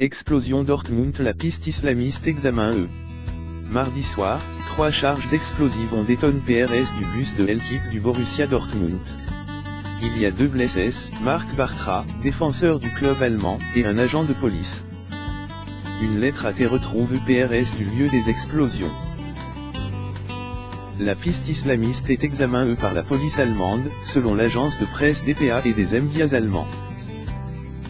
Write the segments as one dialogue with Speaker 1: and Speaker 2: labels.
Speaker 1: Explosion Dortmund. La piste islamiste examen E. Mardi soir, 3 charges explosives ont détonné PRS du bus de l'équipe du Borussia Dortmund. Il y a 2 blessés, Marc Bartra, défenseur du club allemand, et un agent de police. Une lettre a été retrouvée PRS du lieu des explosions. La piste islamiste est examinée par la police allemande, selon l'agence de presse dpa et des médias allemands.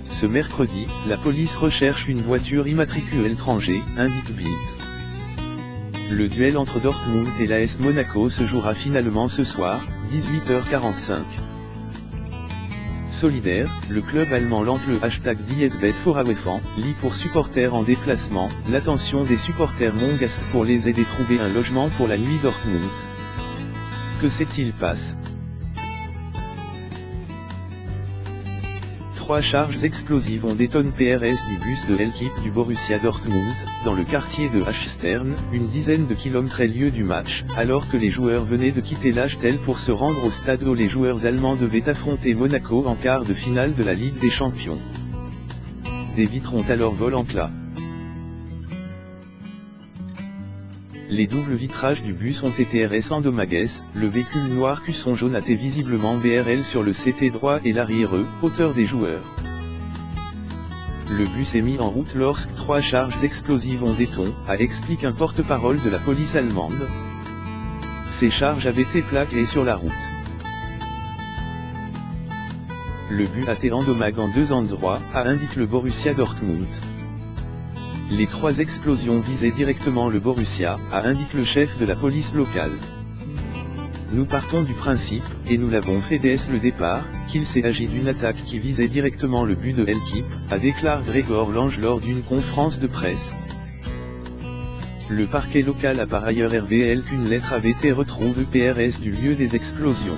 Speaker 1: Ce mercredi, la police recherche une voiture immatriculée étranger, indique Bild. Le duel entre Dortmund et l'AS Monaco se jouera finalement ce soir, 18h45. Solidaire, le club allemand lance le hashtag #DiesBetForAwefan, lit pour supporters en déplacement, l'attention des supporters monégasques pour les aider à trouver un logement pour la nuit Dortmund. Que s'est-il passé? 3 charges explosives ont détonné PRS du bus de l'équipe du Borussia Dortmund, dans le quartier de Hastern, une dizaine de kilomètres lieu du match, alors que les joueurs venaient de quitter l'Achtel pour se rendre au stade où les joueurs allemands devaient affronter Monaco en quart de finale de la Ligue des Champions. Des vitres ont alors volé en éclats. Les doubles vitrages du bus ont été endommagés, le véhicule noir cusson jaune a été visiblement BRL sur le CT droit et l'arrière, hauteur des joueurs. Le bus est mis en route lorsque 3 charges explosives ont détonné, a expliqué un porte-parole de la police allemande. Ces charges avaient été plaquées sur la route. Le bus a été endommagé en 2 endroits, a indiqué le Borussia Dortmund. Les 3 explosions visaient directement le Borussia, a indiqué le chef de la police locale. Nous partons du principe, et nous l'avons fait dès le départ, qu'il s'est agi d'une attaque qui visait directement le but de l'équipe, a déclaré Gregor Lange lors d'une conférence de presse. Le parquet local a par ailleurs révélé qu'une lettre avait été retrouvée PRS du lieu des explosions.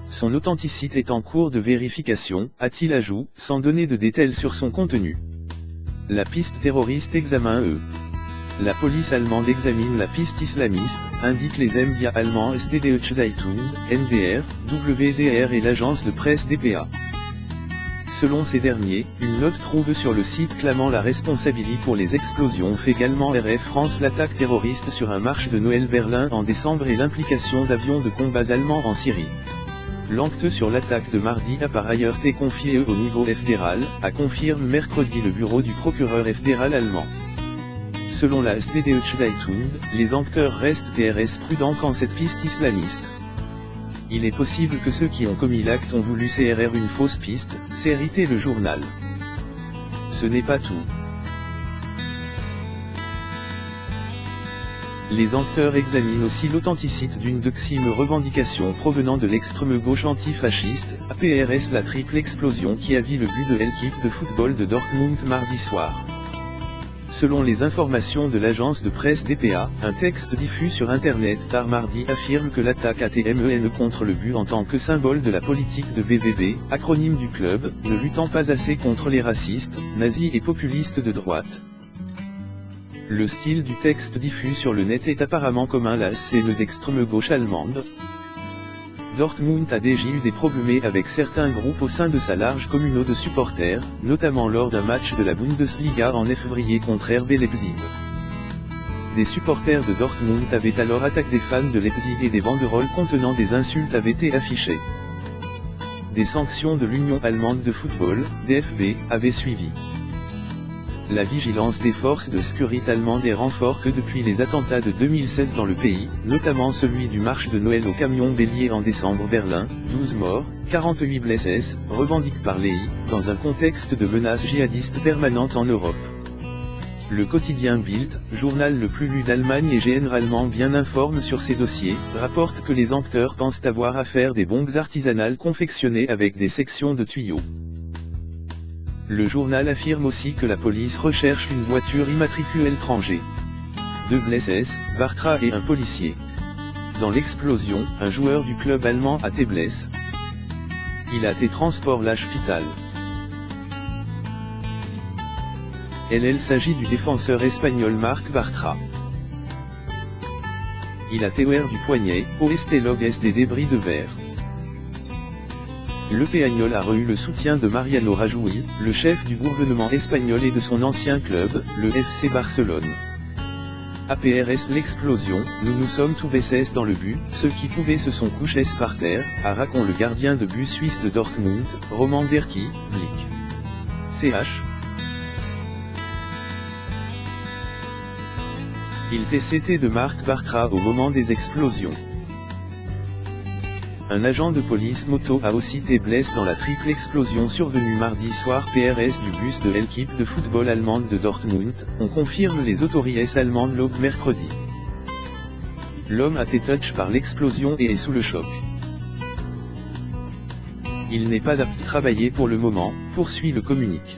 Speaker 1: Son authenticité est en cours de vérification, a-t-il ajouté, sans donner de détails sur son contenu. La piste terroriste examen E. La police allemande examine la piste islamiste, indiquent les médias allemands Süddeutsche Zeitung, NDR, WDR et l'agence de presse dpa. Selon ces derniers, une note trouvée sur le site clamant la responsabilité pour les explosions fait également RF France l'attaque terroriste sur un marché de Noël Berlin en décembre et l'implication d'avions de combat allemands en Syrie. L'enquête sur l'attaque de mardi a par ailleurs été confiée au niveau fédéral, a confirmé mercredi le bureau du procureur fédéral allemand. Selon la Süddeutsche Zeitung, les enquêteurs restent TRS prudents quant à cette piste islamiste. Il est possible que ceux qui ont commis l'acte ont voulu CRR une fausse piste, c'est hérité le journal. Ce n'est pas tout. Les enquêteurs examinent aussi l'authenticité d'une deuxième revendication provenant de l'extrême gauche antifasciste, PRS la triple explosion qui a vu le but de l'équipe de football de Dortmund mardi soir. Selon les informations de l'agence de presse dpa, un texte diffus sur Internet tard mardi affirme que l'attaque ATMEN contre le but en tant que symbole de la politique de BVB, acronyme du club, ne luttant pas assez contre les racistes, nazis et populistes de droite. Le style du texte diffus sur le net est apparemment commun à la scène d'extrême gauche allemande. Dortmund a déjà eu des problèmes avec certains groupes au sein de sa large communauté de supporters, notamment lors d'un match de la Bundesliga en février contre RB Leipzig. Des supporters de Dortmund avaient alors attaqué des fans de Leipzig et des banderoles contenant des insultes avaient été affichées. Des sanctions de l'Union allemande de football, DFB, avaient suivi. La vigilance des forces de sécurité allemandes est renforcée depuis les attentats de 2016 dans le pays, notamment celui du marche de Noël au camion bélier en décembre Berlin, 12 morts, 48 blessés, revendique par l'EI, dans un contexte de menaces djihadistes permanentes en Europe. Le quotidien Bild, journal le plus lu d'Allemagne et généralement bien informe sur ces dossiers, rapporte que les enquêteurs pensent avoir affaire des bombes artisanales confectionnées avec des sections de tuyaux. Le journal affirme aussi que la police recherche une voiture immatriculée étranger. 2 blessés, Bartra et un policier. Dans l'explosion, un joueur du club allemand a été blessé. Il a été transporté à l'hôpital. Il s'agit du défenseur espagnol Marc Bartra. Il a été ouvert du poignet, au ST-log des débris de verre. Le Peñarol a eu le soutien de Mariano Rajoy, le chef du gouvernement espagnol et de son ancien club, le FC Barcelone. APRS l'explosion, nous sommes tous baissés dans le but, ceux qui pouvaient se sont couchés par terre, a raconté le gardien de but suisse de Dortmund, Roman Bürki, Blick. CH. Il TCT de Marc Bartra au moment des explosions. Un agent de police moto a aussi été blessé dans la triple explosion survenue mardi soir PRS du bus de l'équipe de football allemande de Dortmund, on confirme les autorités allemandes l'aube mercredi. L'homme a été touché par l'explosion et est sous le choc. Il n'est pas apte à travailler pour le moment, poursuit le communiqué.